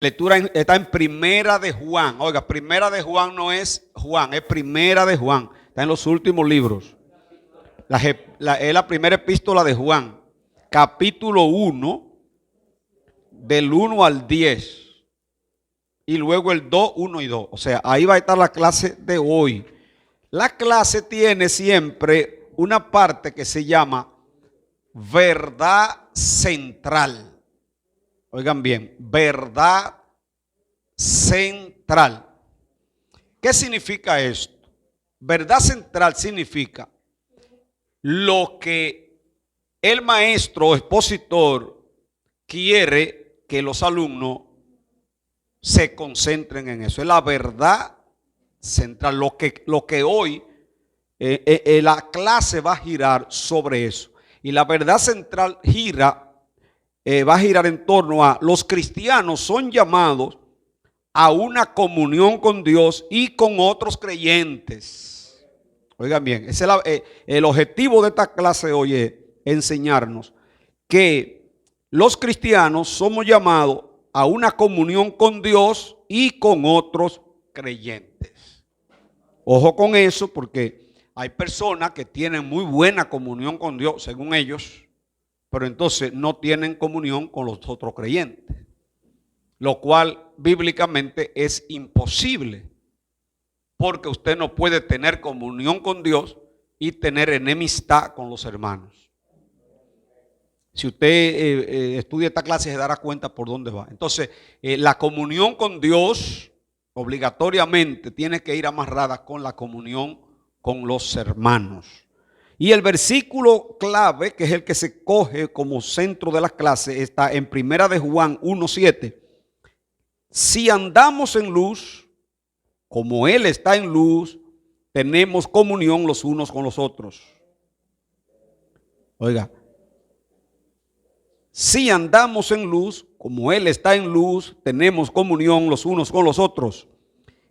lectura está en Primera de Juan. Oiga, Primera de Juan no es Juan, es Primera de Juan. Está en los últimos libros. Es la primera epístola de Juan, capítulo 1, del 1 al 10. Y luego el 2, 1 y 2. O sea, ahí va a estar la clase de hoy. La clase tiene siempre una parte que se llama verdad central. Oigan bien, verdad central. ¿Qué significa esto? Verdad central significa lo que el maestro o expositor quiere que los alumnos se concentren en eso. Es la verdad central. Lo que hoy la clase va a girar sobre eso. Y la verdad central va a girar en torno a los cristianos son llamados a una comunión con Dios y con otros creyentes. Oigan bien, ese es el objetivo de esta clase hoy es enseñarnos que los cristianos somos llamados a una comunión con Dios y con otros creyentes. Ojo con eso, porque hay personas que tienen muy buena comunión con Dios, según ellos, pero entonces no tienen comunión con los otros creyentes, lo cual bíblicamente es imposible, porque usted no puede tener comunión con Dios y tener enemistad con los hermanos. Si usted estudia esta clase se dará cuenta por dónde va. Entonces, la comunión con Dios obligatoriamente tiene que ir amarrada con la comunión con los hermanos. Y el versículo clave, que es el que se coge como centro de la clase, está en Primera de Juan 1:7. Si andamos en luz, como Él está en luz, tenemos comunión los unos con los otros. Oiga. Si andamos en luz, como Él está en luz, tenemos comunión los unos con los otros.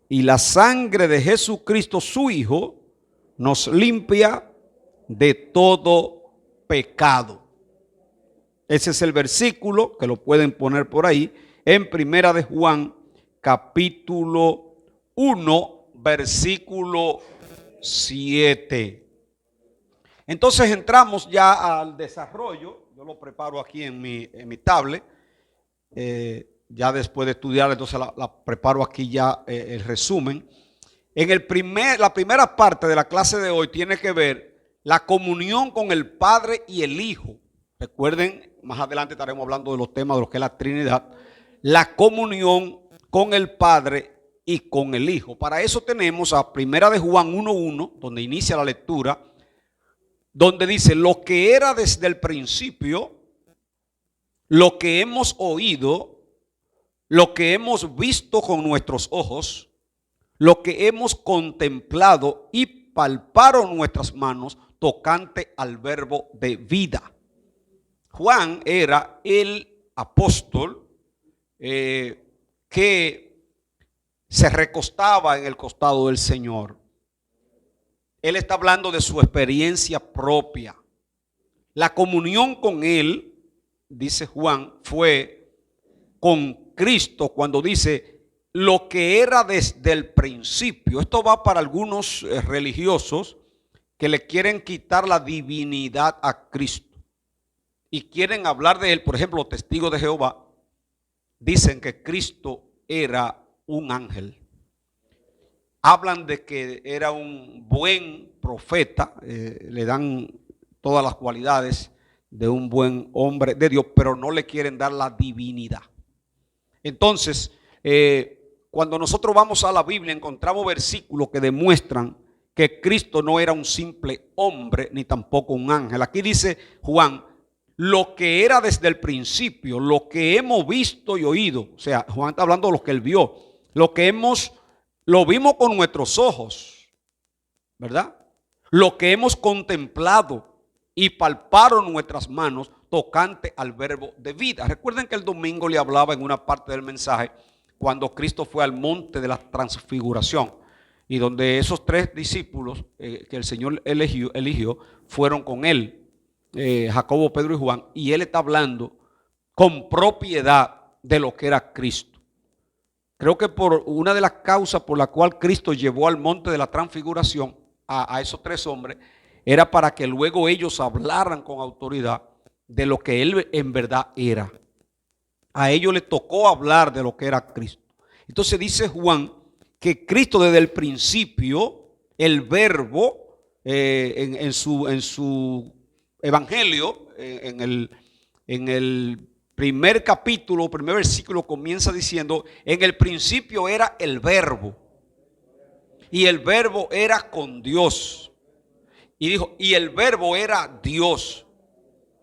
Y la sangre de Jesucristo, su Hijo, nos limpia de todo pecado. Ese es el versículo, que lo pueden poner por ahí, en Primera de Juan, capítulo 1, versículo 7. Entonces entramos ya al desarrollo. Yo lo preparo aquí en mi tablet. Ya después de estudiar, entonces la preparo aquí ya el resumen. La primera parte de la clase de hoy tiene que ver la comunión con el Padre y el Hijo. Recuerden, más adelante estaremos hablando de los temas de lo que es la Trinidad. La comunión con el Padre y con el Hijo. Para eso tenemos a Primera de Juan 1:1, donde inicia la lectura, donde dice: lo que era desde el principio, lo que hemos oído, lo que hemos visto con nuestros ojos, lo que hemos contemplado y palparon nuestras manos tocante al verbo de vida. Juan era el apóstol que se recostaba en el costado del Señor. Él está hablando de su experiencia propia. La comunión con Él, dice Juan, fue con Cristo cuando dice lo que era desde el principio. Esto va para algunos religiosos que le quieren quitar la divinidad a Cristo y quieren hablar de Él. Por ejemplo, los testigos de Jehová dicen que Cristo era un ángel. Hablan de que era un buen profeta, le dan todas las cualidades de un buen hombre de Dios, pero no le quieren dar la divinidad. Entonces, cuando nosotros vamos a la Biblia, encontramos versículos que demuestran que Cristo no era un simple hombre, ni tampoco un ángel. Aquí dice Juan, lo que era desde el principio, lo que hemos visto y oído. O sea, Juan está hablando de lo que él vio, lo vimos con nuestros ojos, ¿verdad? Lo que hemos contemplado y palparon nuestras manos tocante al verbo de vida. Recuerden que el domingo le hablaba en una parte del mensaje cuando Cristo fue al monte de la transfiguración y donde esos 3 discípulos que el Señor eligió fueron con él, Jacobo, Pedro y Juan, y él está hablando con propiedad de lo que era Cristo. creo que por una de las causas por la cual Cristo llevó al monte de la transfiguración a esos 3 hombres, era para que luego ellos hablaran con autoridad de lo que Él en verdad era. A ellos les tocó hablar de lo que era Cristo. Entonces dice Juan que Cristo desde el principio, el verbo en su evangelio, en el primer capítulo, primer versículo comienza diciendo, en el principio era el verbo y el verbo era con Dios. Y dijo, y el verbo era Dios.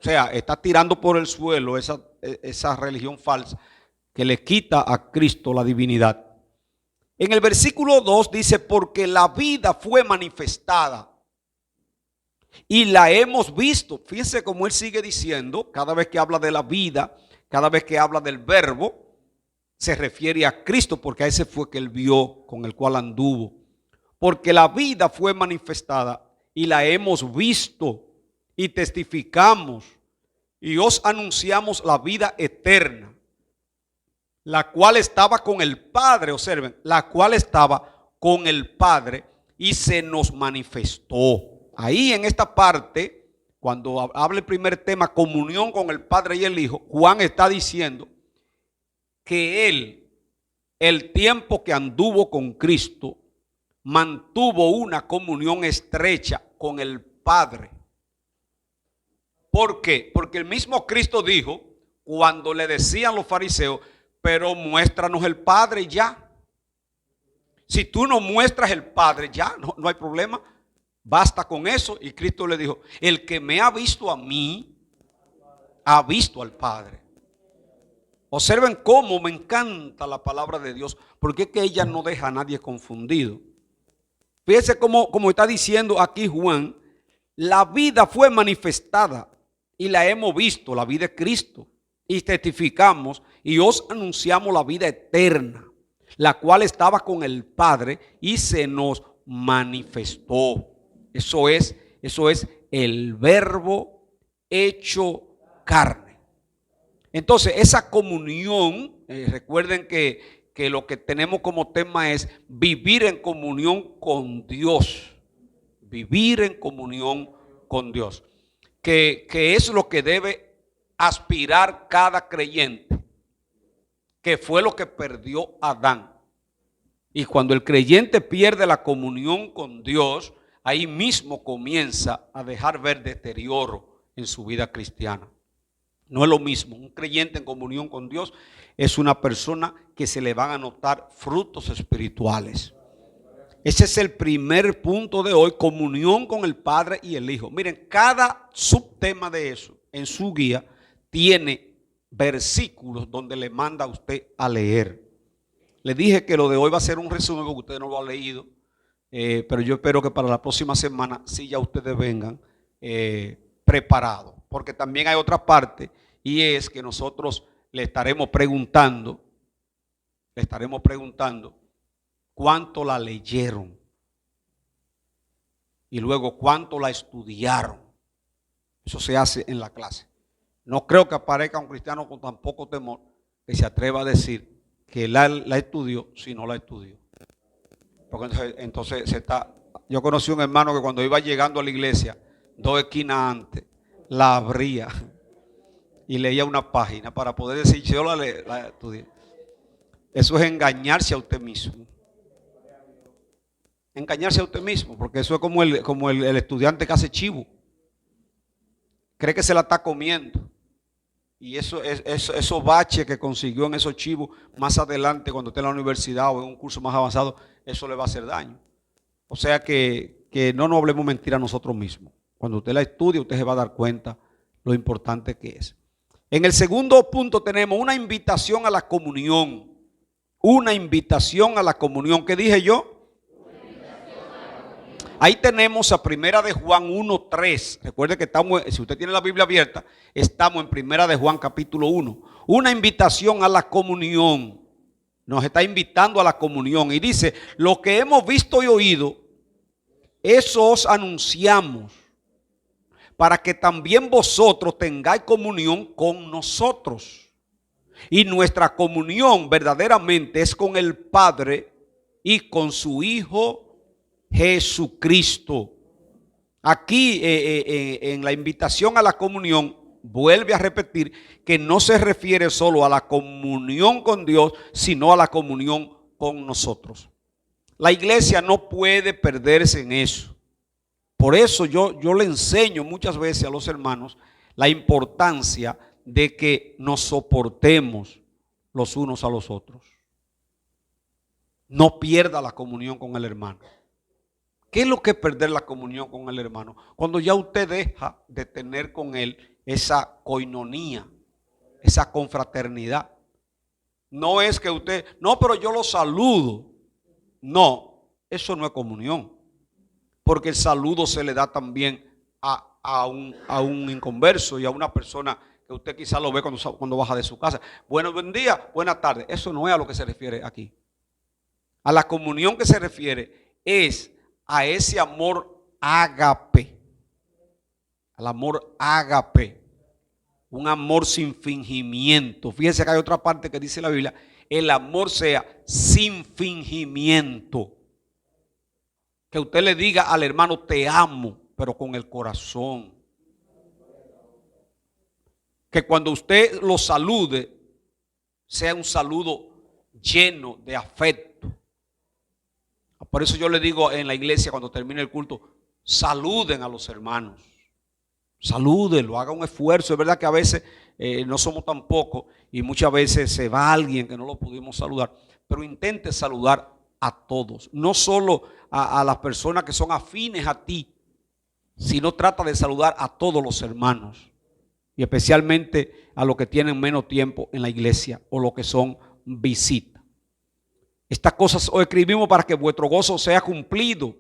O sea, está tirando por el suelo esa religión falsa que le quita a Cristo la divinidad. En el versículo 2 dice, porque la vida fue manifestada y la hemos visto. Fíjense cómo él sigue diciendo, cada vez que habla de la vida, cada vez que habla del verbo, se refiere a Cristo, porque a ese fue que él vio, con el cual anduvo. Porque la vida fue manifestada y la hemos visto y testificamos y os anunciamos la vida eterna, la cual estaba con el Padre, observen, la cual estaba con el Padre y se nos manifestó. Ahí en esta parte, cuando habla el primer tema, comunión con el Padre y el Hijo, Juan está diciendo que él, el tiempo que anduvo con Cristo, mantuvo una comunión estrecha con el Padre. ¿Por qué? Porque el mismo Cristo dijo, cuando le decían los fariseos, pero muéstranos el Padre ya. Si tú no muestras el Padre ya, no hay problema. Basta con eso. Y Cristo le dijo, el que me ha visto a mí, ha visto al Padre. Observen cómo me encanta la palabra de Dios, porque es que ella no deja a nadie confundido. Fíjense cómo está diciendo aquí Juan, la vida fue manifestada y la hemos visto, la vida de Cristo, y testificamos y os anunciamos la vida eterna, la cual estaba con el Padre y se nos manifestó. Eso es el verbo hecho carne. Entonces esa comunión, recuerden que lo que tenemos como tema es vivir en comunión con Dios. Vivir en comunión con Dios. Que es lo que debe aspirar cada creyente. Que fue lo que perdió Adán. Y cuando el creyente pierde la comunión con Dios, ahí mismo comienza a dejar ver deterioro en su vida cristiana. No es lo mismo. Un creyente en comunión con Dios es una persona que se le van a notar frutos espirituales. Ese es el primer punto de hoy, comunión con el Padre y el Hijo. Miren, cada subtema de eso en su guía tiene versículos donde le manda a usted a leer. Le dije que lo de hoy va a ser un resumen porque usted no lo ha leído, pero yo espero que para la próxima semana sí ya ustedes vengan preparados. Porque también hay otra parte y es que nosotros le estaremos preguntando cuánto la leyeron y luego cuánto la estudiaron. Eso se hace en la clase. No creo que aparezca un cristiano con tan poco temor que se atreva a decir que la estudió si no la estudió. Porque entonces yo conocí un hermano que cuando iba llegando a la iglesia, 2 esquinas antes, la abría y leía una página para poder decir, yo la estudié. Eso es engañarse a usted mismo. Engañarse a usted mismo, porque eso es como el estudiante que hace chivo. Cree que se la está comiendo. Y esos baches que consiguió en esos chivos, más adelante cuando esté en la universidad o en un curso más avanzado, eso le va a hacer daño. O sea que no nos hablemos mentira a nosotros mismos. Cuando usted la estudie, usted se va a dar cuenta lo importante que es. En el segundo punto tenemos una invitación a la comunión. Una invitación a la comunión. ¿Qué dije yo? Ahí tenemos a Primera de Juan 1:3. Recuerde que estamos, si usted tiene la Biblia abierta, estamos en Primera de Juan capítulo 1. Una invitación a la comunión. Nos está invitando a la comunión. Y dice, lo que hemos visto y oído, eso os anunciamos, para que también vosotros tengáis comunión con nosotros. Y nuestra comunión verdaderamente es con el Padre y con su Hijo Jesucristo. Aquí en la invitación a la comunión vuelve a repetir que no se refiere solo a la comunión con Dios, sino a la comunión con nosotros. La iglesia no puede perderse en eso. Por eso yo le enseño muchas veces a los hermanos la importancia de que nos soportemos los unos a los otros. No pierda la comunión con el hermano. ¿Qué es lo que es perder la comunión con el hermano? Cuando ya usted deja de tener con él esa coinonía, esa confraternidad. No es que usted, no, pero yo lo saludo. No, eso no es comunión. Porque el saludo se le da también a un inconverso y a una persona que usted quizá lo ve cuando baja de su casa. Buen día, buenas tardes. Eso no es a lo que se refiere aquí. A la comunión que se refiere es a ese amor ágape. Al amor ágape. Un amor sin fingimiento. Fíjense que hay otra parte que dice la Biblia. El amor sea sin fingimiento. Que usted le diga al hermano te amo, pero con el corazón. Que cuando usted lo salude, sea un saludo lleno de afecto. Por eso yo le digo en la iglesia cuando termine el culto, saluden a los hermanos. Salúdenlo, haga un esfuerzo. Es verdad que a veces no somos tan pocos y muchas veces se va alguien que no lo pudimos saludar. Pero intente saludar a todos, no solo a las personas que son afines a ti, sino trata de saludar a todos los hermanos y especialmente a los que tienen menos tiempo en la iglesia o los que son visitas. Estas cosas os escribimos para que vuestro gozo sea cumplido.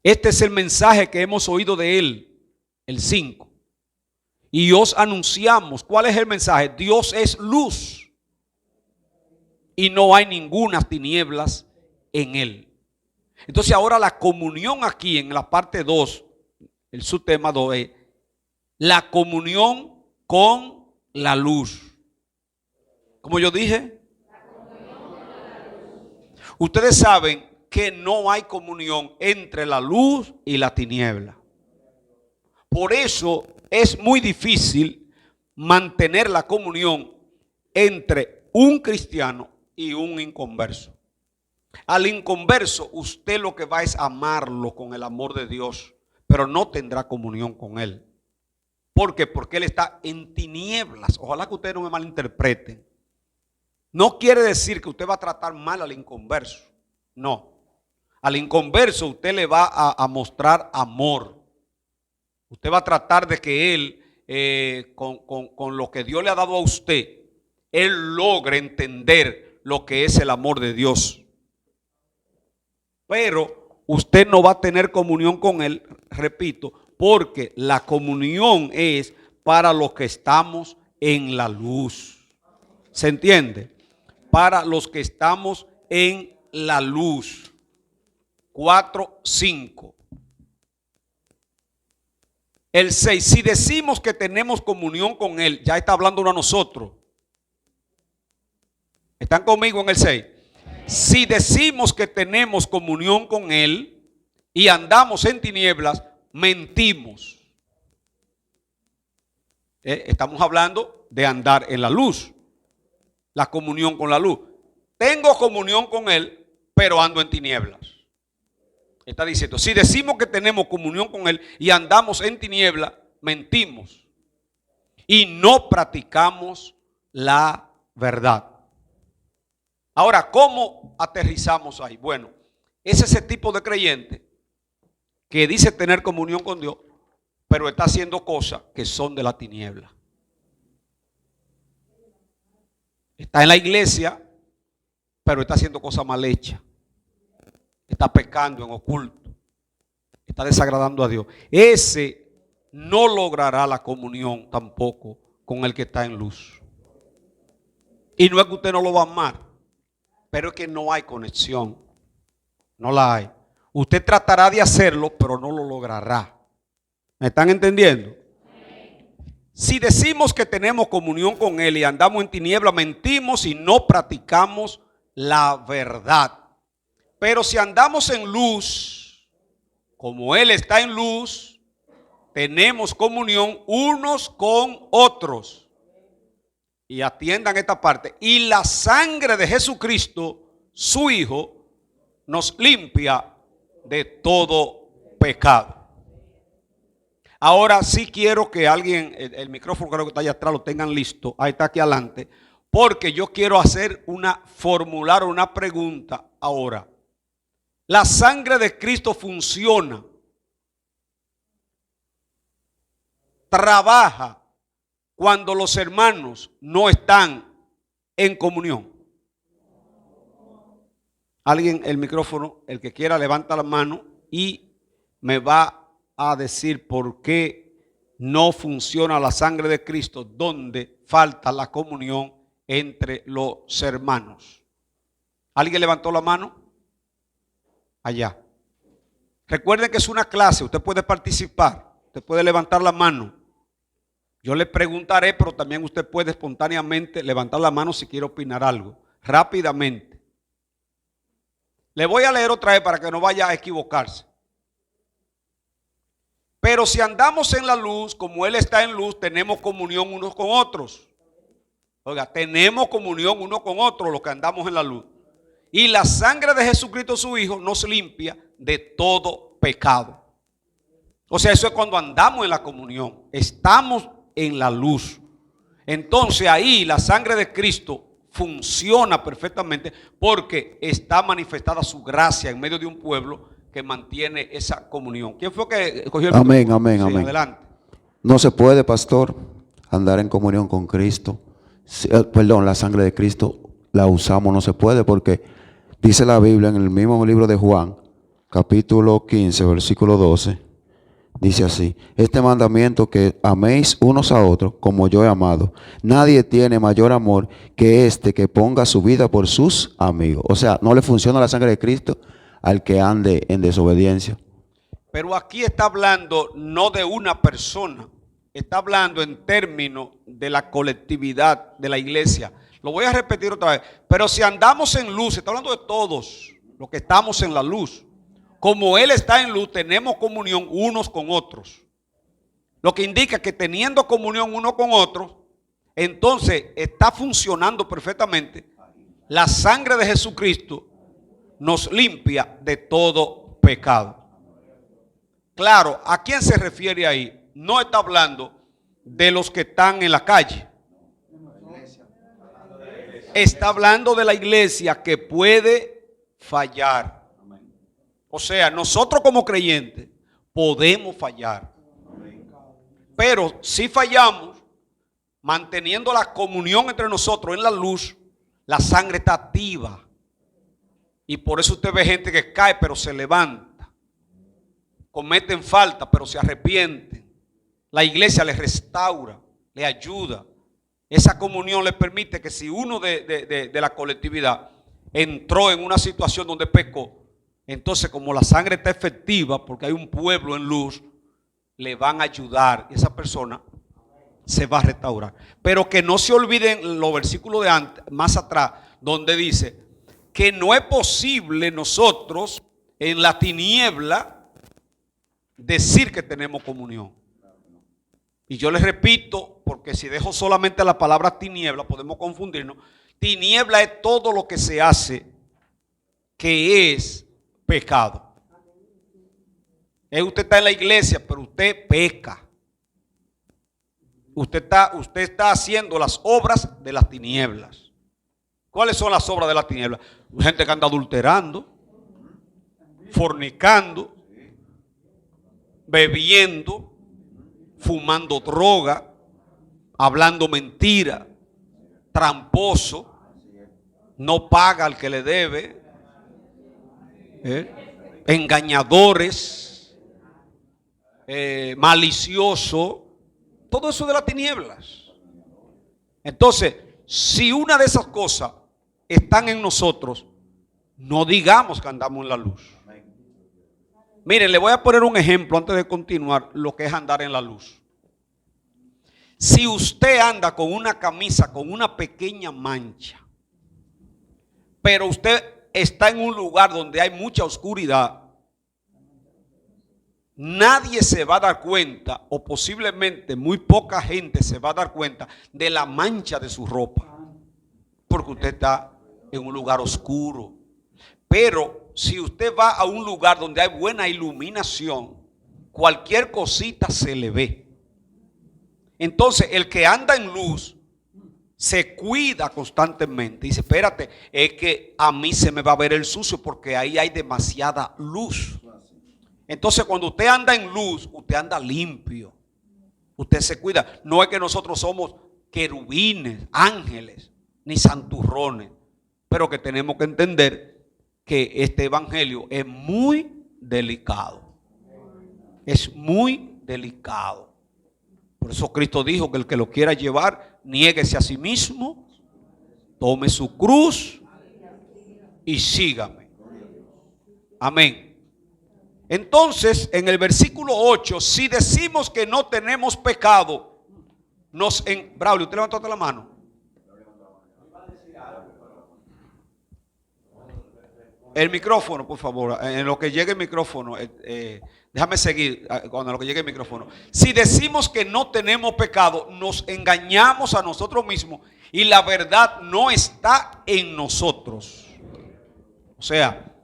Este es el mensaje que hemos oído de él, el 5. Y os anunciamos, ¿cuál es el mensaje? Dios es luz y no hay ninguna tinieblas en él. Entonces ahora la comunión aquí en la parte 2, el subtema 2 es la comunión con la luz. Como yo dije, ustedes saben que no hay comunión entre la luz y la tiniebla. Por eso es muy difícil mantener la comunión entre un cristiano y un inconverso. Al inconverso usted lo que va es amarlo con el amor de Dios, pero no tendrá comunión con él. ¿Por qué? Porque él está en tinieblas. Ojalá que ustedes no me malinterpreten. No quiere decir que usted va a tratar mal al inconverso. No. Al inconverso usted le va a mostrar amor. Usted va a tratar de que él, con lo que Dios le ha dado a usted, él logre entender lo que es el amor de Dios. Pero usted no va a tener comunión con él, repito, porque la comunión es para los que estamos en la luz. ¿Se entiende? Para los que estamos en la luz. 4:5. El 6. Si decimos que tenemos comunión con él, ya está hablando a nosotros. ¿Están conmigo en el 6? Si decimos que tenemos comunión con él y andamos en tinieblas, mentimos. Estamos hablando de andar en la luz. La comunión con la luz. Tengo comunión con él, pero ando en tinieblas. Está diciendo, si decimos que tenemos comunión con él y andamos en tinieblas, mentimos. Y no practicamos la verdad. Ahora, ¿cómo aterrizamos ahí? Bueno, es ese tipo de creyente que dice tener comunión con Dios, pero está haciendo cosas que son de la tiniebla. Está en la iglesia, pero está haciendo cosas mal hechas. Está pecando en oculto. Está desagradando a Dios. Ese no logrará la comunión tampoco con el que está en luz. Y no es que usted no lo va a amar, pero es que no hay conexión. No la hay. Usted tratará de hacerlo, pero no lo logrará. ¿Me están entendiendo? Si decimos que tenemos comunión con Él y andamos en tinieblas, mentimos y no practicamos la verdad. Pero si andamos en luz, como Él está en luz, tenemos comunión unos con otros. Y atiendan esta parte. Y la sangre de Jesucristo, su Hijo, nos limpia de todo pecado. Ahora sí quiero que alguien, el micrófono creo que está allá atrás, lo tengan listo. Ahí está aquí adelante. Porque yo quiero hacer formular una pregunta ahora. La sangre de Cristo funciona, trabaja cuando los hermanos no están en comunión. Alguien, el micrófono, el que quiera levanta la mano y me va a decir por qué no funciona la sangre de Cristo donde falta la comunión entre los hermanos. ¿Alguien levantó la mano? Allá. Recuerden que es una clase, usted puede participar, usted puede levantar la mano. Yo le preguntaré, pero también usted puede espontáneamente levantar la mano si quiere opinar algo, rápidamente. Le voy a leer otra vez para que no vaya a equivocarse. Pero si andamos en la luz, como Él está en luz, tenemos comunión unos con otros. Oiga, tenemos comunión unos con otros los que andamos en la luz. Y la sangre de Jesucristo su Hijo nos limpia de todo pecado. O sea, eso es cuando andamos en la comunión. Estamos en la luz. Entonces ahí la sangre de Cristo funciona perfectamente porque está manifestada su gracia en medio de un pueblo que mantiene esa comunión. ¿Quién fue que cogió el Amén, amén, sí, amén. Adelante. No se puede, pastor, andar en comunión con Cristo. Perdón, la sangre de Cristo la usamos, no se puede porque dice la Biblia en el mismo libro de Juan, capítulo 15, versículo 12, dice así: este mandamiento que améis unos a otros como yo he amado. Nadie tiene mayor amor que este que ponga su vida por sus amigos. O sea, no le funciona la sangre de Cristo al que ande en desobediencia. Pero aquí está hablando no de una persona, está hablando en términos de la colectividad de la iglesia. Lo voy a repetir otra vez. Pero si andamos en luz, está hablando de todos los que estamos en la luz. Como Él está en luz, tenemos comunión unos con otros. Lo que indica que teniendo comunión uno con otros, entonces está funcionando perfectamente. La sangre de Jesucristo nos limpia de todo pecado. Claro, ¿a quién se refiere ahí? No está hablando de los que están en la calle. Está hablando de la iglesia que puede fallar. O sea, nosotros como creyentes podemos fallar. Pero si fallamos, manteniendo la comunión entre nosotros en la luz, la sangre está activa. Y por eso usted ve gente que cae pero se levanta. Cometen falta pero se arrepienten. La iglesia les restaura, les ayuda. Esa comunión les permite que si uno de la colectividad entró en una situación donde pecó, entonces como la sangre está efectiva porque hay un pueblo en luz, le van a ayudar y esa persona se va a restaurar. Pero que no se olviden los versículos de antes, más atrás, donde dice que no es posible nosotros en la tiniebla decir que tenemos comunión. Y yo les repito, porque si dejo solamente la palabra tiniebla podemos confundirnos. Tiniebla es todo lo que se hace que es pecado. Usted está en la iglesia, pero usted peca. Usted está haciendo las obras de las tinieblas. ¿Cuáles son las obras de las tinieblas? Gente que anda adulterando, fornicando, bebiendo, fumando droga, hablando mentira, tramposo, no paga al que le debe, engañadores, malicioso, todo eso de las tinieblas. Entonces, si una de esas cosas están en nosotros, no digamos que andamos en la luz. Miren, le voy a poner un ejemplo antes de continuar lo que es andar en la luz. Si usted anda con una camisa con una pequeña mancha, pero usted está en un lugar donde hay mucha oscuridad, nadie se va a dar cuenta, o posiblemente muy poca gente se va a dar cuenta de la mancha de su ropa, porque usted está en un lugar oscuro. Pero si usted va a un lugar donde hay buena iluminación, cualquier cosita se le ve. Entonces el que anda en luz se cuida constantemente. Dice, espérate, es que a mí se me va a ver el sucio porque ahí hay demasiada luz. Entonces cuando usted anda en luz, usted anda limpio. Usted se cuida. No es que nosotros somos querubines, ángeles, ni santurrones. Pero que tenemos que entender que este evangelio es muy delicado. Es muy delicado. Por eso Cristo dijo que el que lo quiera llevar, niéguese a sí mismo, tome su cruz y sígame. Amén. Entonces, en el versículo 8, si decimos que no tenemos pecado, Braulio, ¿usted levantó la mano? El micrófono, por favor, en lo que llegue el micrófono, déjame seguir cuando lo que llegue el micrófono. Si decimos que no tenemos pecado, nos engañamos a nosotros mismos y la verdad no está en nosotros. O sea,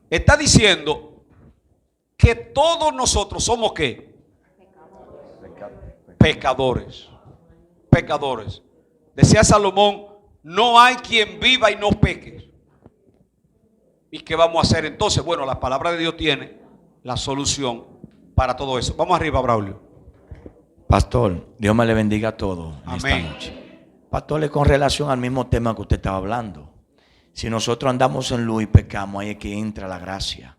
está diciendo que todos nosotros somos ¿qué? Pecadores. Pecadores. Decía Salomón, no hay quien viva y no peque. ¿Y qué vamos a hacer entonces? Bueno, la palabra de Dios tiene la solución para todo eso. Vamos arriba, Braulio. Pastor, Dios me le bendiga a todos en esta Amén. noche. Pastor, con relación al mismo tema que usted estaba hablando, si nosotros andamos en luz y pecamos, ahí es que entra la gracia.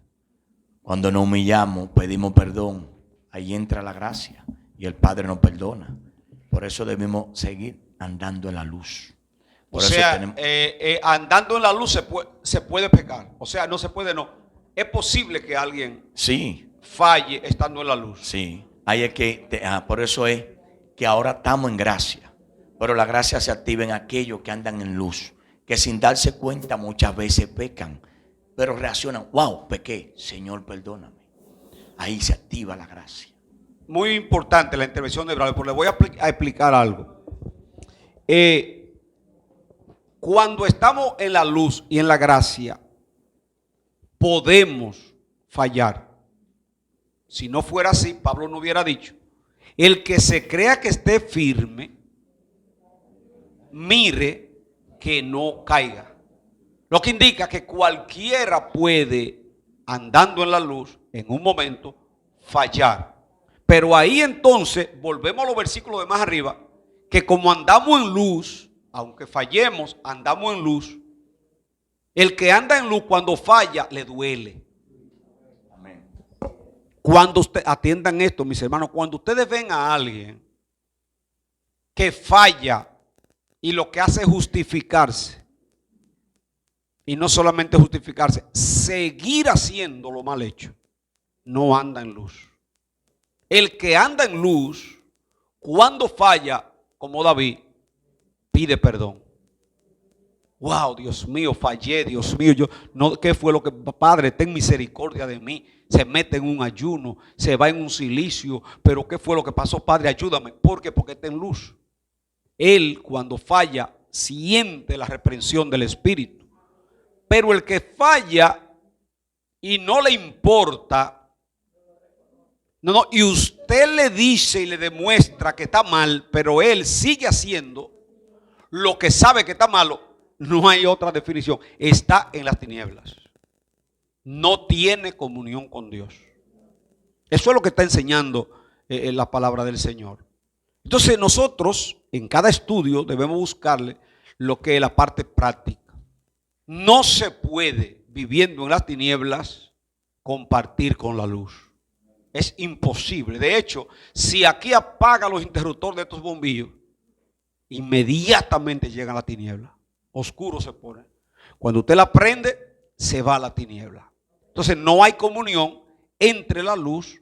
Cuando nos humillamos, pedimos perdón, ahí entra la gracia y el Padre nos perdona. Por eso debemos seguir andando en la luz. Por o sea, andando en la luz se puede pecar. O sea, no se puede, no. Es posible que alguien falle estando en la luz. Sí, ahí es que, por eso es que ahora estamos en gracia. Pero la gracia se activa en aquellos que andan en luz, que sin darse cuenta muchas veces pecan, pero reaccionan, wow, pequé, Señor, perdóname. Ahí se activa la gracia. Muy importante la intervención de Braulio, pero le voy a explicar algo. Cuando estamos en la luz y en la gracia, podemos fallar. Si no fuera así, Pablo no hubiera dicho, el que se crea que esté firme, mire que no caiga. Lo que indica que cualquiera puede, andando en la luz, en un momento, fallar. Pero ahí entonces, volvemos a los versículos de más arriba, que como andamos en luz, aunque fallemos, andamos en luz. El que anda en luz cuando falla, le duele. Amén. Cuando atiendan esto, mis hermanos, cuando ustedes ven a alguien que falla y lo que hace es justificarse, y no solamente justificarse, seguir haciendo lo mal hecho, no anda en luz. El que anda en luz, cuando falla, como David, pide perdón. Wow, Dios mío, fallé, Dios mío, ¿qué fue lo que, Padre, ten misericordia de mí? Se mete en un ayuno, se va en un cilicio, pero ¿qué fue lo que pasó, Padre? Ayúdame. ¿Por qué? Porque está en luz. Él, cuando falla, siente la reprensión del Espíritu. Pero el que falla y no le importa, y usted le dice y le demuestra que está mal, pero él sigue haciendo lo que sabe que está malo, no hay otra definición. Está en las tinieblas. No tiene comunión con Dios. Eso es lo que está enseñando la palabra del Señor. Entonces nosotros en cada estudio debemos buscarle lo que es la parte práctica. No se puede, viviendo en las tinieblas, compartir con la luz. Es imposible. De hecho, si aquí apaga los interruptores de estos bombillos, inmediatamente llega la tiniebla. Oscuro se pone. Cuando usted la prende, se va a la tiniebla. Entonces no hay comunión entre la luz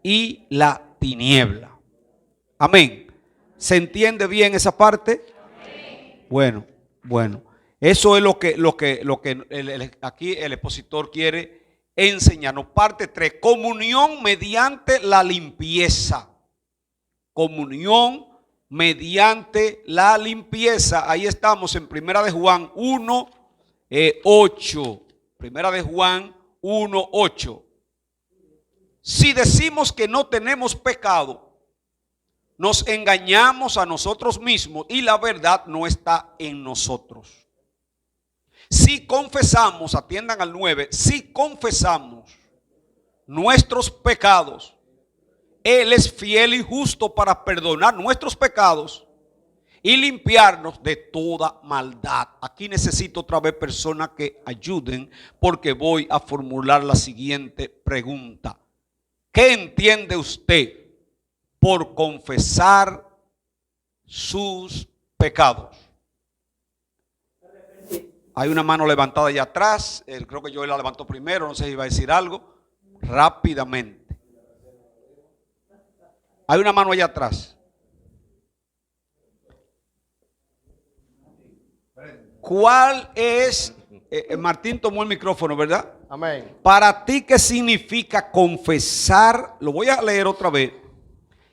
y la tiniebla. Amén. ¿Se entiende bien esa parte? Bueno, bueno. Eso es lo que aquí el expositor quiere enseñarnos. Parte 3, comunión mediante la limpieza. Comunión mediante la limpieza. Ahí estamos en Primera de Juan 1, 8. Primera de Juan 1, 8. Si decimos que no tenemos pecado, nos engañamos a nosotros mismos y la verdad no está en nosotros. Si confesamos, atiendan al 9, si confesamos nuestros pecados, Él es fiel y justo para perdonar nuestros pecados y limpiarnos de toda maldad. Aquí necesito otra vez personas que ayuden porque voy a formular la siguiente pregunta. ¿Qué entiende usted por confesar sus pecados? Hay una mano levantada allá atrás. Creo que yo la levantó primero. No sé si iba a decir algo. Rápidamente. Hay una mano allá atrás. ¿Cuál es? Martín tomó el micrófono, ¿verdad? Amén. Para ti, ¿qué significa confesar? Lo voy a leer otra vez.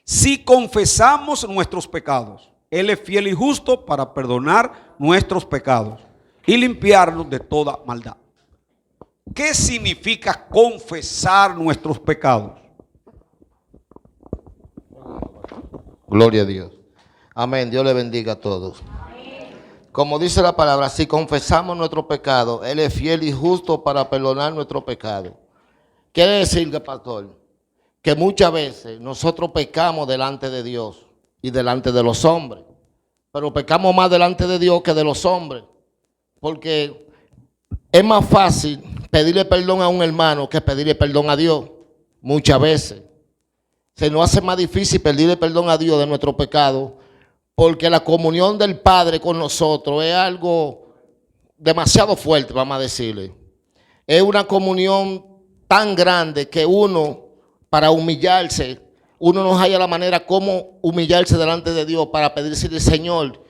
Si confesamos nuestros pecados, Él es fiel y justo para perdonar nuestros pecados y limpiarnos de toda maldad. ¿Qué significa confesar nuestros pecados? Gloria a Dios. Amén. Dios le bendiga a todos. Como dice la palabra, si confesamos nuestro pecado, Él es fiel y justo para perdonar nuestro pecado. Quiere decir, pastor, que muchas veces nosotros pecamos delante de Dios y delante de los hombres. Pero pecamos más delante de Dios que de los hombres. Porque es más fácil pedirle perdón a un hermano que pedirle perdón a Dios. Muchas veces. Se nos hace más difícil pedirle perdón a Dios de nuestro pecado. Porque la comunión del Padre con nosotros es algo demasiado fuerte, vamos a decirle. Es una comunión tan grande que uno, para humillarse, uno no halla la manera como humillarse delante de Dios para pedirle, Señor,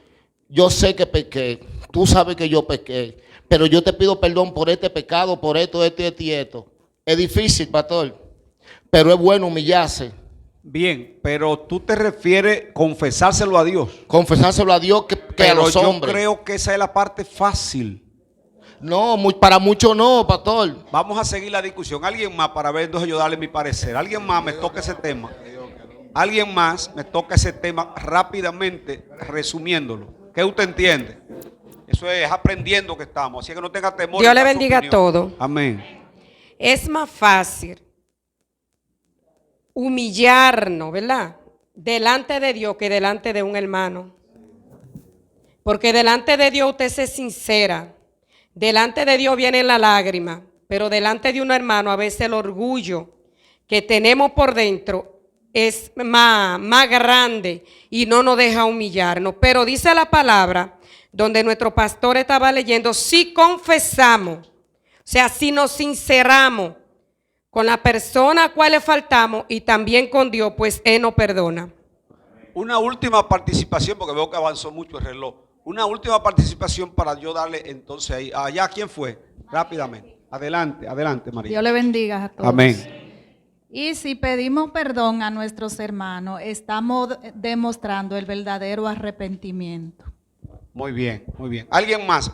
yo sé que pequé, tú sabes que yo pequé, pero yo te pido perdón por este pecado, por esto, esto y esto. Es difícil, pastor, pero es bueno humillarse. Bien, pero tú te refieres confesárselo a Dios. Confesárselo a Dios que a los hombres. Pero yo creo que esa es la parte fácil. No, para muchos no, pastor. Vamos a seguir la discusión. Alguien más para ver, entonces yo darle mi parecer. Alguien más me toca ese tema. Alguien más me toca ese tema rápidamente, resumiéndolo. ¿Qué usted entiende? Eso es aprendiendo que estamos. Así que no tenga temor. Dios le bendiga a todos. Amén. Es más fácil humillarnos, ¿verdad? Delante de Dios que delante de un hermano. Porque delante de Dios usted se sincera. Delante de Dios viene la lágrima. Pero delante de un hermano a veces el orgullo que tenemos por dentro es más grande y no nos deja humillarnos. Pero dice la palabra, donde nuestro pastor estaba leyendo, si confesamos, o sea, si nos sinceramos con la persona a cual le faltamos y también con Dios, pues Él nos perdona. Una última participación, porque veo que avanzó mucho el reloj. Una última participación para yo darle entonces ahí. Allá, ¿quién fue? Rápidamente. Adelante, adelante, María. Dios le bendiga a todos. Amén. Y si pedimos perdón a nuestros hermanos, estamos demostrando el verdadero arrepentimiento. Muy bien, muy bien. ¿Alguien más?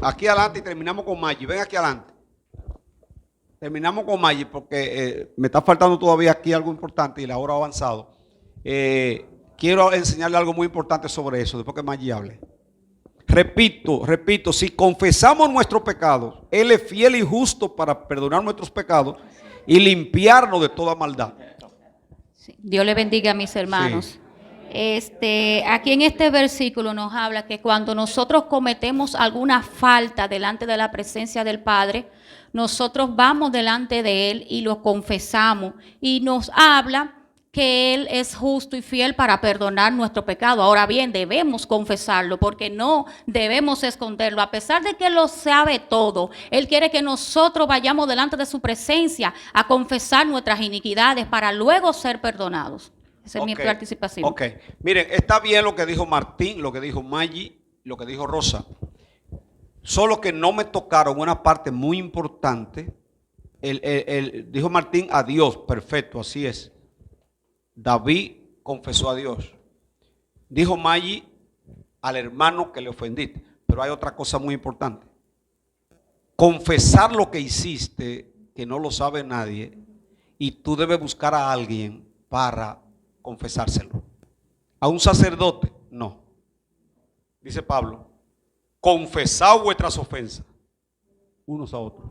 Aquí adelante y terminamos con Maggi. Ven aquí adelante. Terminamos con Maggi porque me está faltando todavía aquí algo importante y la hora ha avanzado. Quiero enseñarle algo muy importante sobre eso, después que Maggi hable. Repito, si confesamos nuestros pecados, Él es fiel y justo para perdonar nuestros pecados y limpiarnos de toda maldad. Sí. Dios le bendiga a mis hermanos. Sí. Aquí en este versículo nos habla que cuando nosotros cometemos alguna falta delante de la presencia del Padre, nosotros vamos delante de Él y lo confesamos y nos habla que Él es justo y fiel para perdonar nuestro pecado. Ahora bien, debemos confesarlo porque no debemos esconderlo. A pesar de que Él lo sabe todo, Él quiere que nosotros vayamos delante de su presencia a confesar nuestras iniquidades para luego ser perdonados. Esa es mi Ok, participación. Ok, miren, está bien lo que dijo Martín, lo que dijo Maggi, lo que dijo Rosa. Solo que no me tocaron una parte muy importante. Dijo Martín a Dios, perfecto, así es. David confesó a Dios. Dijo Maggi al hermano que le ofendiste. Pero hay otra cosa muy importante. Confesar lo que hiciste, que no lo sabe nadie, y tú debes buscar a alguien para confesárselo. A un sacerdote, no. Dice Pablo, confesad vuestras ofensas unos a otros.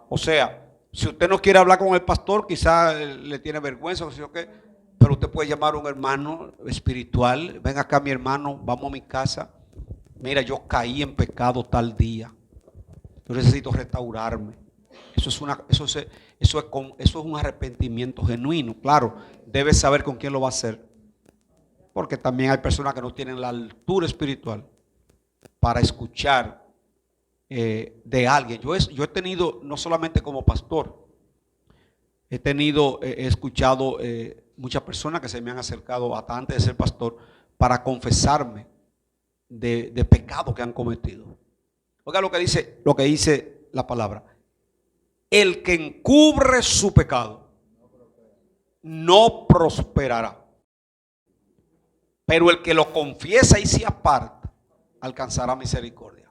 O sea, si usted no quiere hablar con el pastor, quizá le tiene vergüenza, o sea, pero usted puede llamar a un hermano espiritual. Ven acá, mi hermano, vamos a mi casa. Mira, yo caí en pecado tal día. Yo necesito restaurarme. Eso es un arrepentimiento genuino. Claro, debes saber con quién lo va a hacer. Porque también hay personas que no tienen la altura espiritual para escuchar de alguien. Yo he tenido, no solamente como pastor, he escuchado muchas personas que se me han acercado hasta antes de ser pastor para confesarme de pecado que han cometido. Oiga lo que dice la palabra. El que encubre su pecado no prosperará. Pero el que lo confiesa y se aparta alcanzará misericordia.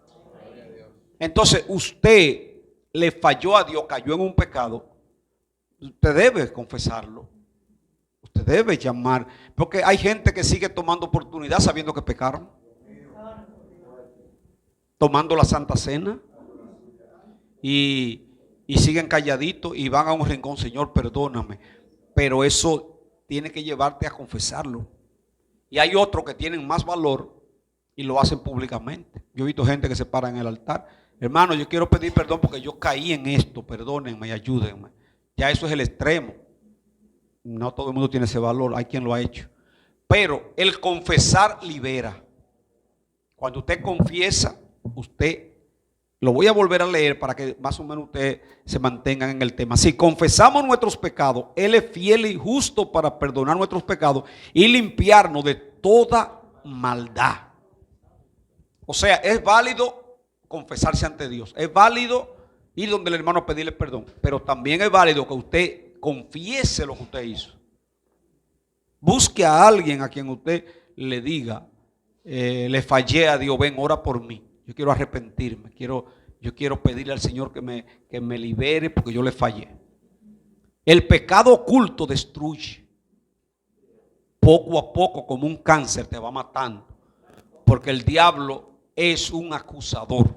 Entonces usted le falló a Dios, cayó en un pecado. Usted debe confesarlo. Usted debe llamar. Porque hay gente que sigue tomando oportunidad sabiendo que pecaron. Tomando la Santa Cena. Y siguen calladitos y van a un rincón. Señor, perdóname. Pero eso tiene que llevarte a confesarlo. Y hay otros que tienen más valor y lo hacen públicamente. Yo he visto gente que se para en el altar. Hermano, yo quiero pedir perdón porque yo caí en esto. Perdónenme y ayúdenme. Ya eso es el extremo. No todo el mundo tiene ese valor. Hay quien lo ha hecho. Pero el confesar libera. Cuando usted confiesa, usted, lo voy a volver a leer para que más o menos ustedes se mantengan en el tema. Si confesamos nuestros pecados, Él es fiel y justo para perdonar nuestros pecados y limpiarnos de toda maldad. O sea, es válido confesarse ante Dios. Es válido ir donde el hermano a pedirle perdón. Pero también es válido que usted confiese lo que usted hizo. Busque a alguien a quien usted le diga, le fallé a Dios, ven, ora por mí. Yo quiero arrepentirme, yo quiero pedirle al Señor que me libere porque yo le fallé. El pecado oculto destruye. Poco a poco, como un cáncer, te va matando. Porque el diablo es un acusador.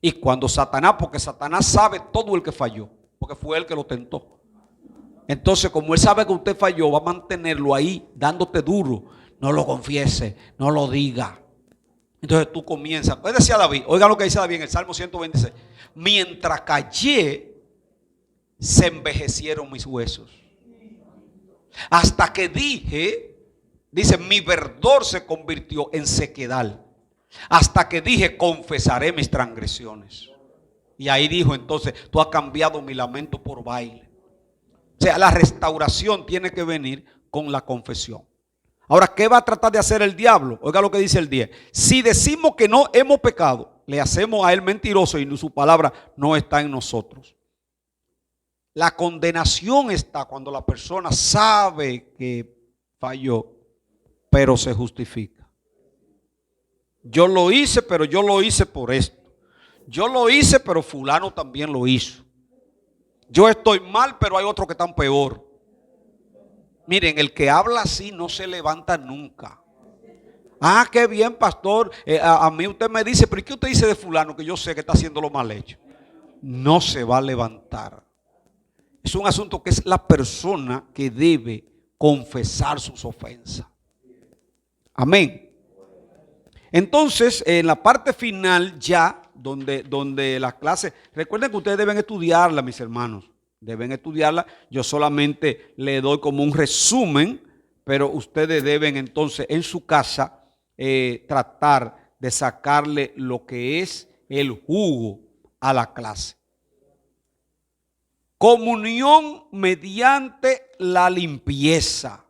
Y cuando porque Satanás sabe todo el que falló, porque fue él que lo tentó. Entonces, como él sabe que usted falló, va a mantenerlo ahí, dándote duro. No lo confiese, no lo diga. Entonces tú comienzas. Pues decía David, oiga lo que dice David en el Salmo 126. Mientras callé, se envejecieron mis huesos. Hasta que dije, dice, mi verdor se convirtió en sequedal. Hasta que dije, confesaré mis transgresiones. Y ahí dijo entonces, tú has cambiado mi lamento por baile. O sea, la restauración tiene que venir con la confesión. Ahora, ¿qué va a tratar de hacer el diablo? Oiga lo que dice el 10. Si decimos que no hemos pecado, le hacemos a él mentiroso y su palabra no está en nosotros. La condenación está cuando la persona sabe que falló, pero se justifica. Yo lo hice, pero yo lo hice por esto. Yo lo hice, pero fulano también lo hizo. Yo estoy mal, pero hay otros que están peor. Miren, el que habla así no se levanta nunca. Ah, qué bien, pastor. A mí usted me dice, pero ¿qué usted dice de fulano que yo sé que está haciendo lo mal hecho? No se va a levantar. Es un asunto que es la persona que debe confesar sus ofensas. Amén. Entonces, en la parte final ya, donde la clase, recuerden que ustedes deben estudiarla, mis hermanos. Deben estudiarla. Yo solamente le doy como un resumen, pero ustedes deben entonces en su casa tratar de sacarle lo que es el jugo a la clase. Comunión mediante la limpieza.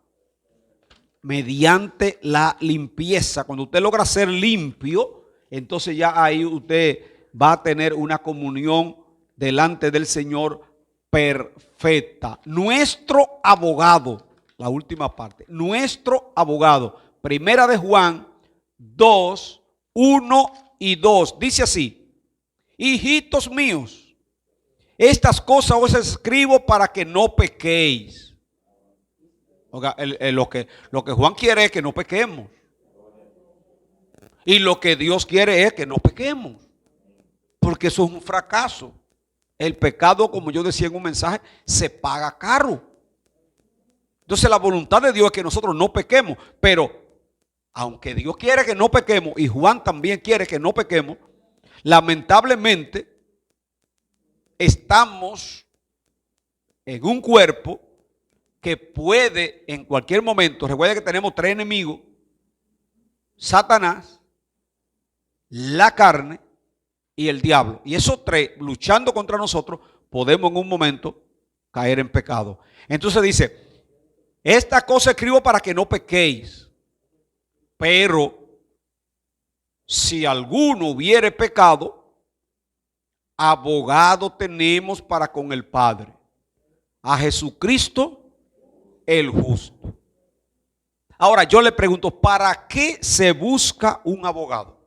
mediante la limpieza. Cuando usted logra ser limpio, entonces ya ahí usted va a tener una comunión delante del Señor perfecta. Nuestro abogado, la última parte, nuestro abogado, primera de Juan 2, 1 y 2, dice así: hijitos míos, estas cosas os escribo para que no pequéis. Oiga, lo que Juan quiere es que no pequemos. Y lo que Dios quiere es que no pequemos. Porque eso es un fracaso. El pecado, como yo decía en un mensaje, se paga caro. Entonces la voluntad de Dios es que nosotros no pequemos. Pero aunque Dios quiere que no pequemos, y Juan también quiere que no pequemos, lamentablemente estamos en un cuerpo que puede en cualquier momento, recuerda que tenemos tres enemigos: Satanás, la carne y el diablo. Y esos tres, luchando contra nosotros, podemos en un momento caer en pecado. Entonces dice: esta cosa escribo para que no pequéis. Pero si alguno hubiere pecado, abogado tenemos para con el Padre, a Jesucristo el justo. Ahora yo le pregunto, ¿para qué se busca un abogado?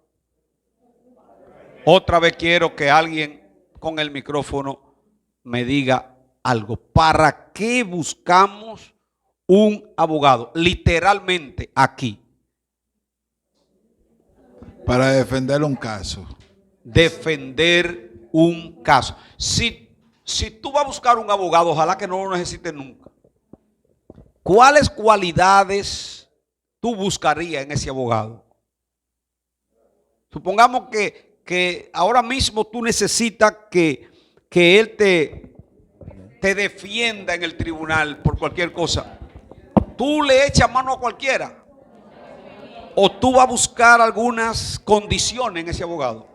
Otra vez quiero que alguien con el micrófono me diga algo. ¿Para qué buscamos un abogado? Literalmente aquí. Para defender un caso. Defender un caso. Si tú vas a buscar un abogado, ojalá que no lo necesites nunca. ¿Cuáles cualidades tú buscarías en ese abogado? Supongamos que ahora mismo tú necesitas que él te defienda en el tribunal por cualquier cosa. ¿Tú le echas mano a cualquiera? ¿O tú vas a buscar algunas condiciones en ese abogado?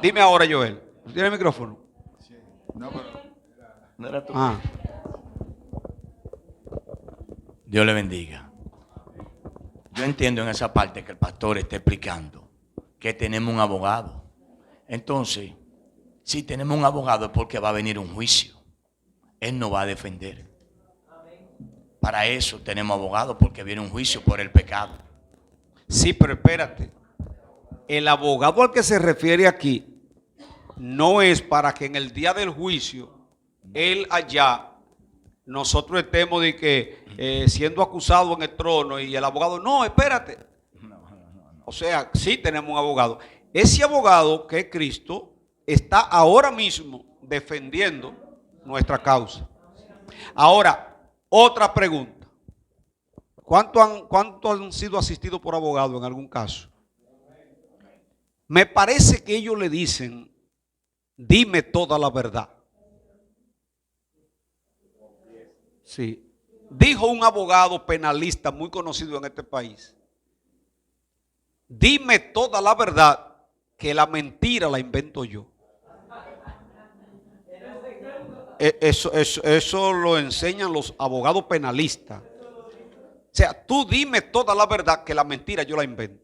Dime ahora, Joel. ¿Tiene el micrófono? No era tú. Ah. Dios le bendiga. Yo entiendo en esa parte que el pastor está explicando que tenemos un abogado. Entonces, si tenemos un abogado es porque va a venir un juicio. Él nos va a defender. Para eso tenemos abogado, porque viene un juicio por el pecado. Sí, pero espérate. El abogado al que se refiere aquí no es para que en el día del juicio, él allá, nosotros estemos de que siendo acusados en el trono y el abogado, no, espérate. O sea, sí tenemos un abogado. Ese abogado, que es Cristo, está ahora mismo defendiendo nuestra causa. Ahora, otra pregunta. ¿Cuántos han sido asistidos por abogado en algún caso? Me parece que ellos le dicen: dime toda la verdad. Sí. Dijo un abogado penalista muy conocido en este país: dime toda la verdad, que la mentira la invento yo. Eso lo enseñan los abogados penalistas. O sea, tú dime toda la verdad, que la mentira yo la invento.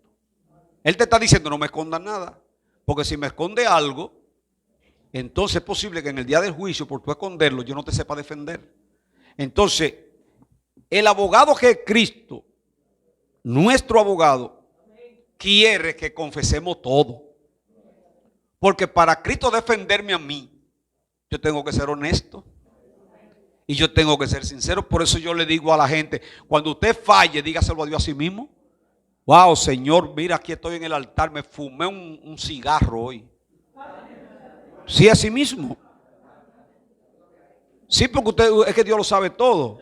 Él te está diciendo: no me escondas nada, porque si me esconde algo, entonces es posible que en el día del juicio, por tú esconderlo, yo no te sepa defender. Entonces, el abogado que es Cristo, nuestro abogado, quiere que confesemos todo. Porque para Cristo defenderme a mí, yo tengo que ser honesto. Y yo tengo que ser sincero. Por eso yo le digo a la gente: cuando usted falle, dígaselo a Dios a sí mismo. Wow, Señor, mira, aquí estoy en el altar, me fumé un cigarro hoy. Sí, a sí mismo. Sí, porque usted, es que Dios lo sabe todo.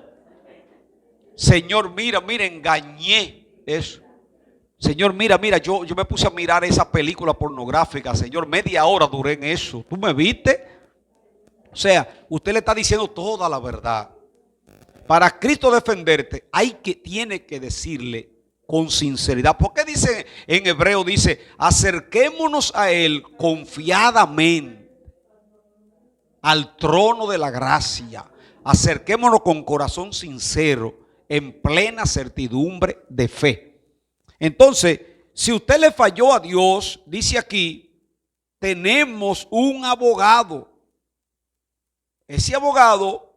Señor, mira, engañé eso. Señor, mira, yo me puse a mirar esa película pornográfica. Señor, media hora duré en eso. ¿Tú me viste? O sea, usted le está diciendo toda la verdad. Para Cristo defenderte, tiene que decirle con sinceridad. ¿Por qué dice en hebreo? Dice: acerquémonos a Él confiadamente, al trono de la gracia. Acerquémonos con corazón sincero en plena certidumbre de fe. Entonces, si usted le falló a Dios, dice aquí, tenemos un abogado. Ese abogado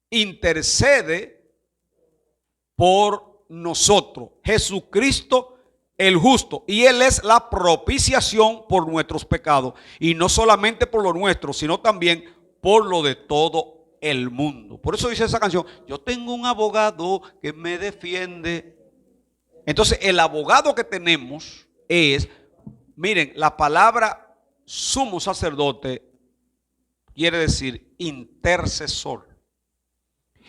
intercede por nosotros, Jesucristo el justo, y Él es la propiciación por nuestros pecados, y no solamente por lo nuestro, sino también por lo de todo el mundo. Por eso dice esa canción, yo tengo un abogado que me defiende. Entonces el abogado que tenemos es, miren, la palabra sumo sacerdote quiere decir intercesor.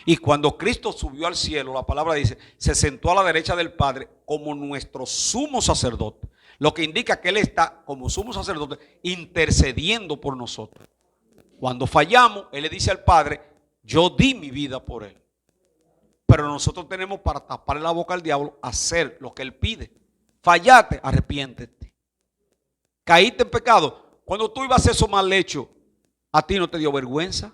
Y cuando Cristo subió al cielo, la palabra dice, se sentó a la derecha del Padre como nuestro sumo sacerdote. Lo que indica que Él está como sumo sacerdote intercediendo por nosotros. Cuando fallamos, Él le dice al Padre, yo di mi vida por Él. Pero nosotros tenemos para taparle la boca al diablo, hacer lo que Él pide. Fallaste, arrepiéntete. Caíste en pecado. Cuando tú ibas a hacer eso mal hecho, ¿a ti no te dio vergüenza?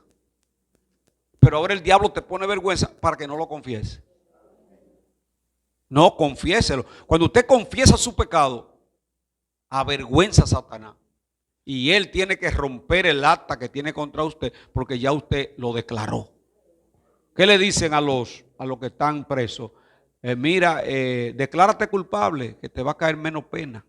Pero ahora el diablo te pone vergüenza para que no lo confiese. No, confiéselo. Cuando usted confiesa su pecado, avergüenza a Satanás. Y él tiene que romper el acta que tiene contra usted porque ya usted lo declaró. ¿Qué le dicen a los que están presos? Mira, declárate culpable que te va a caer menos pena.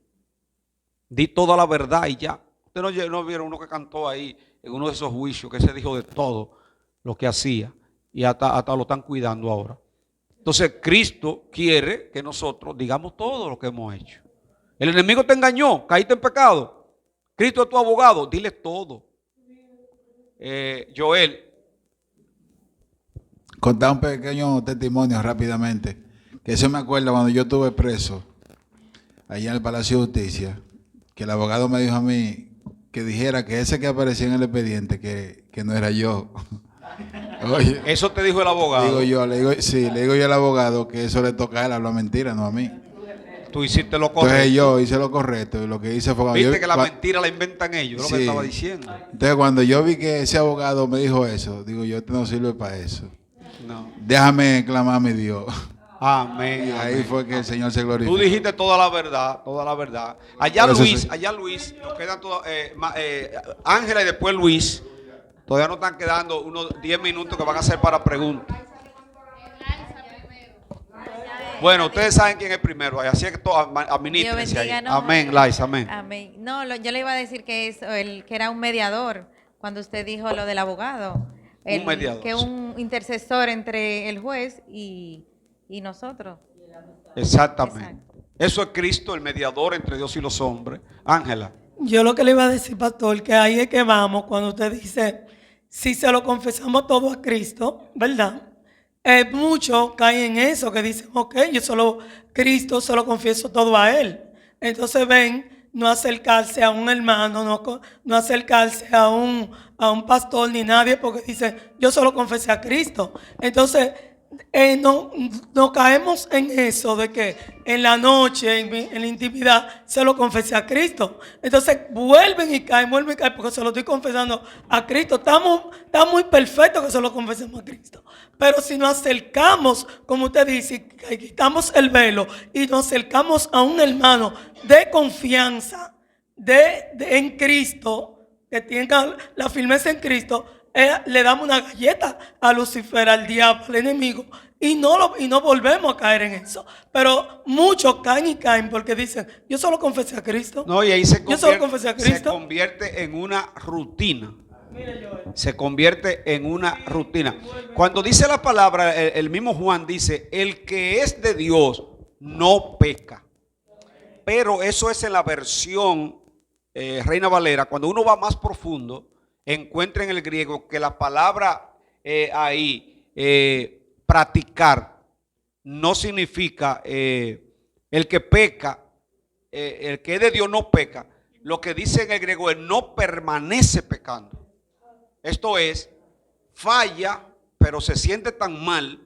Di toda la verdad y ya. Ustedes no vieron uno que cantó ahí en uno de esos juicios que se dijo de todo lo que hacía y hasta lo están cuidando ahora. Entonces Cristo quiere que nosotros digamos todo lo que hemos hecho. El enemigo te engañó, caíste en pecado. Cristo es tu abogado, dile todo. Joel. Contar un pequeño testimonio rápidamente. Que eso me acuerda cuando yo estuve preso allá en el Palacio de Justicia, que el abogado me dijo a mí que dijera que ese que aparecía en el expediente, que no era yo. Oye, Eso te dijo el abogado. le digo yo al abogado que eso le toca a él hablar mentira, no a mí. Tú hiciste lo correcto. Entonces yo hice lo correcto y lo que hice fue cuando Viste que la mentira la inventan ellos, es lo que Sí. estaba diciendo. Entonces cuando yo vi que ese abogado me dijo eso, digo yo, este no sirve para eso. No. Déjame clamar a mi Dios. Amén. Y ahí amén. fue que el Señor se glorificó. Tú dijiste toda la verdad, toda la verdad. Allá Por eso Luis, sí. nos quedan Ángela y después Luis. Todavía nos están quedando unos 10 minutos que van a ser para preguntas. Bueno, ustedes saben quién es primero, así es que administrense ahí. bendiga, no. Amén, Laisa, amén. Amén. No, yo le iba a decir que es que era un mediador cuando usted dijo lo del abogado. Un mediador, Que sí. un intercesor entre el juez y nosotros. Exactamente. Exacto. Eso es Cristo, el mediador entre Dios y los hombres. Ángela. Yo lo que le iba a decir, pastor, que ahí es que vamos cuando usted dice, si se lo confesamos todo a Cristo, ¿verdad? Muchos caen en eso, que dicen, ok, Cristo se lo confieso todo a Él. Entonces ven, no acercarse a un hermano, no acercarse a un pastor ni nadie, porque dicen, yo solo confesé a Cristo. Entonces, no caemos en eso de que en la noche, en la intimidad, se lo confesé a Cristo. Entonces vuelven y caen porque se lo estoy confesando a Cristo. Está muy perfecto que se lo confesemos a Cristo. Pero si nos acercamos, como usted dice, que quitamos el velo y nos acercamos a un hermano de confianza en Cristo, que tenga la firmeza en Cristo, le damos una galleta a Lucifer, al diablo, al enemigo, y no volvemos a caer en eso. Pero muchos caen porque dicen, yo solo confesé a Cristo. No, y ahí Yo solo confesé a se Cristo. convierte en una rutina. Se convierte en una rutina. Cuando dice la palabra, el mismo Juan dice, el que es de Dios no peca. Pero eso es en la versión Reina Valera. Cuando uno va más profundo, encuentra en el griego que la palabra ahí, practicar, no significa el que peca, el que es de Dios no peca. Lo que dice en el griego es no permanece pecando. Esto es, falla, pero se siente tan mal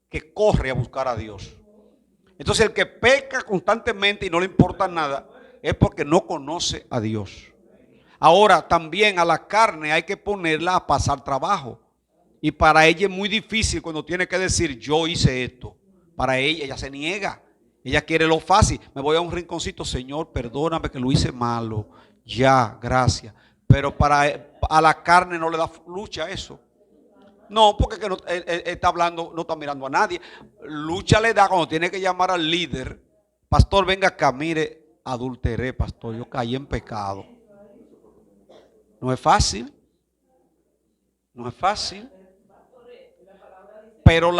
que corre a buscar a Dios. Entonces el que peca constantemente y no le importa nada es porque no conoce a Dios. Ahora también a la carne hay que ponerla a pasar trabajo. Y para ella es muy difícil cuando tiene que decir yo hice esto. Para ella se niega. Ella quiere lo fácil. Me voy a un rinconcito, Señor, perdóname que lo hice malo. Ya, gracias. Pero a la carne no le da lucha eso. No, porque que no, él está hablando, no está mirando a nadie. Lucha le da cuando tiene que llamar al líder. Pastor, venga acá, mire, adulteré, pastor, yo caí en pecado. No es fácil. No es fácil. Pero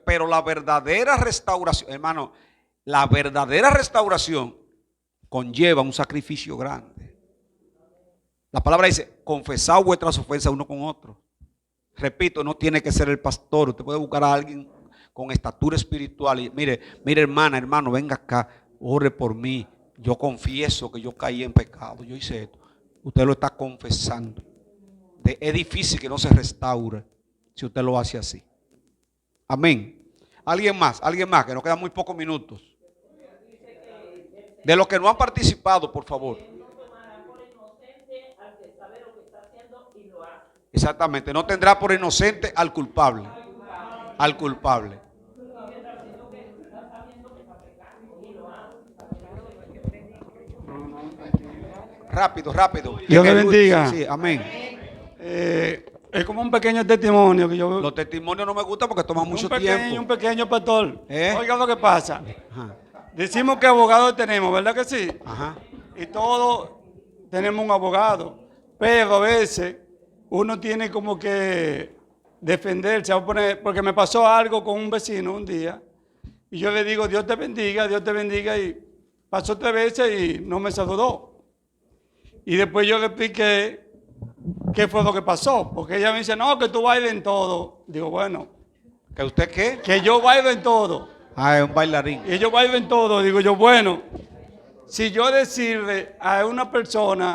pero la verdadera restauración, hermano, la verdadera restauración conlleva un sacrificio grande. La palabra dice, confesad vuestras ofensas uno con otro. Repito, no tiene que ser el pastor. Usted puede buscar a alguien con estatura espiritual y mire hermana, hermano, venga acá, ore por mí. Yo confieso que yo caí en pecado, yo hice esto. Usted lo está confesando. Es difícil que no se restaure si usted lo hace así. Amén. Alguien más, que nos quedan muy pocos minutos. De los que no han participado, por favor. Exactamente, no tendrá por inocente al culpable. Al culpable. Rápido. Dios le bendiga. Sí, amén. Es como un pequeño testimonio que yo... Los testimonios no me gustan porque toman mucho tiempo. Un pequeño pastor. ¿Eh? Oiga lo que pasa. Ajá. Decimos que abogados tenemos, ¿verdad que sí? Ajá. Y todos tenemos un abogado. Pero a veces uno tiene como que defenderse. Porque me pasó algo con un vecino un día. Y yo le digo, Dios te bendiga. Y pasó 3 veces y no me saludó. Y después yo le expliqué qué fue lo que pasó. Porque ella me dice, no, que tú bailes en todo. Digo, bueno. ¿Que usted qué? Que yo bailo en todo. Ah, es un bailarín. Y yo bailo en todo. Digo yo, bueno, si yo decirle a una persona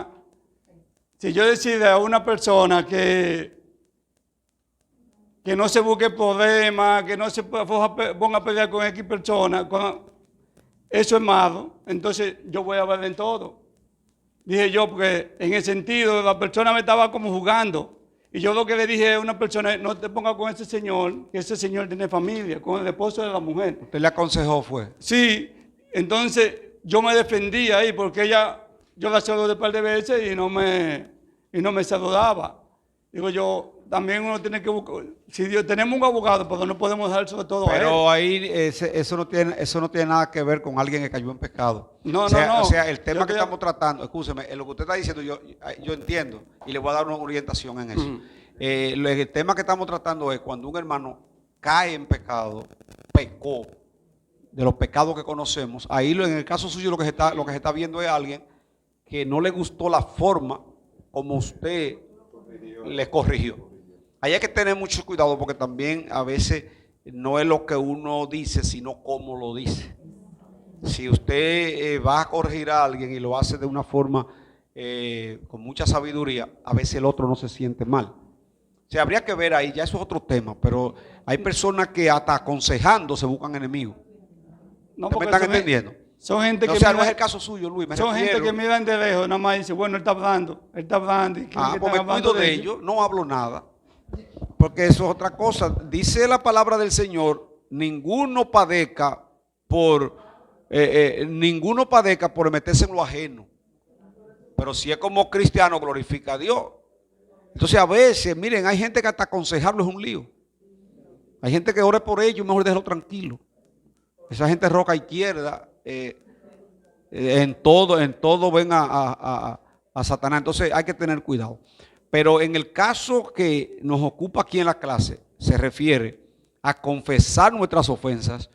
que no se busque problemas, que no se ponga a pelear con X personas, eso es malo, entonces yo voy a bailar en todo. Dije yo, porque en el sentido, la persona me estaba como jugando. Y yo lo que le dije a una persona, no te pongas con ese señor, que ese señor tiene familia, con el esposo de la mujer. ¿Usted le aconsejó fue? Sí, entonces yo me defendí ahí porque yo la saludé un par de veces y no me saludaba. Digo yo, también uno tiene que buscar, si tenemos un abogado, pero no podemos dejar sobre todo a él. Pero ahí eso no tiene nada que ver con alguien que cayó en pecado. No. O sea, el tema que estamos tratando, escúcheme, lo que usted está diciendo yo entiendo y le voy a dar una orientación en eso. El tema que estamos tratando es cuando un hermano cae en pecado, pecó, de los pecados que conocemos. Ahí en el caso suyo lo que se está viendo es alguien que no le gustó la forma como usted le corrigió. Ahí hay que tener mucho cuidado porque también a veces no es lo que uno dice, sino cómo lo dice. Si usted va a corregir a alguien y lo hace de una forma con mucha sabiduría, a veces el otro no se siente mal. O sea, habría que ver ahí, ya eso es otro tema, pero hay personas que hasta aconsejando se buscan enemigos. No, ¿Me están entendiendo? Son gente que no es el caso suyo, Luis. Son gente que miran de lejos, nada más dice, bueno, él está hablando. Pues me cuido de ellos, no hablo nada. Porque eso es otra cosa. Dice la palabra del Señor, ninguno padezca por meterse en lo ajeno. Pero si es como cristiano, glorifica a Dios. Entonces a veces, miren, hay gente que hasta aconsejarlo es un lío. Hay gente que ore por ellos, mejor déjalo tranquilo. Esa gente roca izquierda, en todo ven a Satanás. Entonces hay que tener cuidado. Pero en el caso que nos ocupa aquí en la clase, se refiere a confesar nuestras ofensas,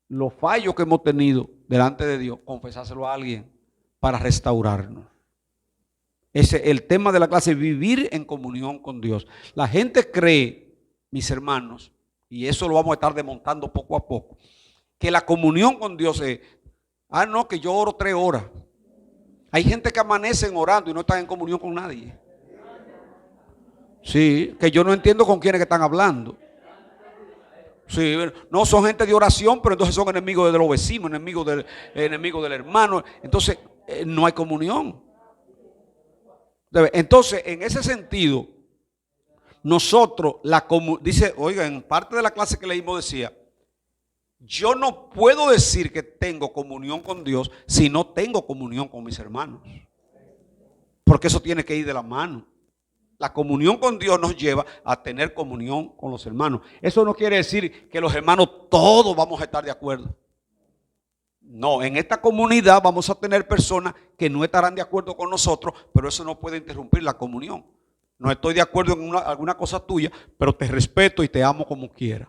los fallos que hemos tenido delante de Dios, confesárselo a alguien para restaurarnos. El tema de la clase, vivir en comunión con Dios. La gente cree, mis hermanos, y eso lo vamos a estar desmontando poco a poco, que la comunión con Dios es, no, que yo oro 3 horas. Hay gente que amanecen orando y no están en comunión con nadie. Sí, que yo no entiendo con quiénes que están hablando. Sí, no son gente de oración, pero entonces son enemigos de los vecinos, enemigos del hermano. Entonces, no hay comunión. Entonces, en ese sentido, nosotros, dice, oiga, en parte de la clase que leímos decía, Yo no puedo decir que tengo comunión con Dios si no tengo comunión con mis hermanos. Porque eso tiene que ir de la mano. La comunión con Dios nos lleva a tener comunión con los hermanos. Eso no quiere decir que los hermanos todos vamos a estar de acuerdo. No, en esta comunidad vamos a tener personas que no estarán de acuerdo con nosotros, pero eso no puede interrumpir la comunión. No estoy de acuerdo en alguna cosa tuya, pero te respeto y te amo como quiera.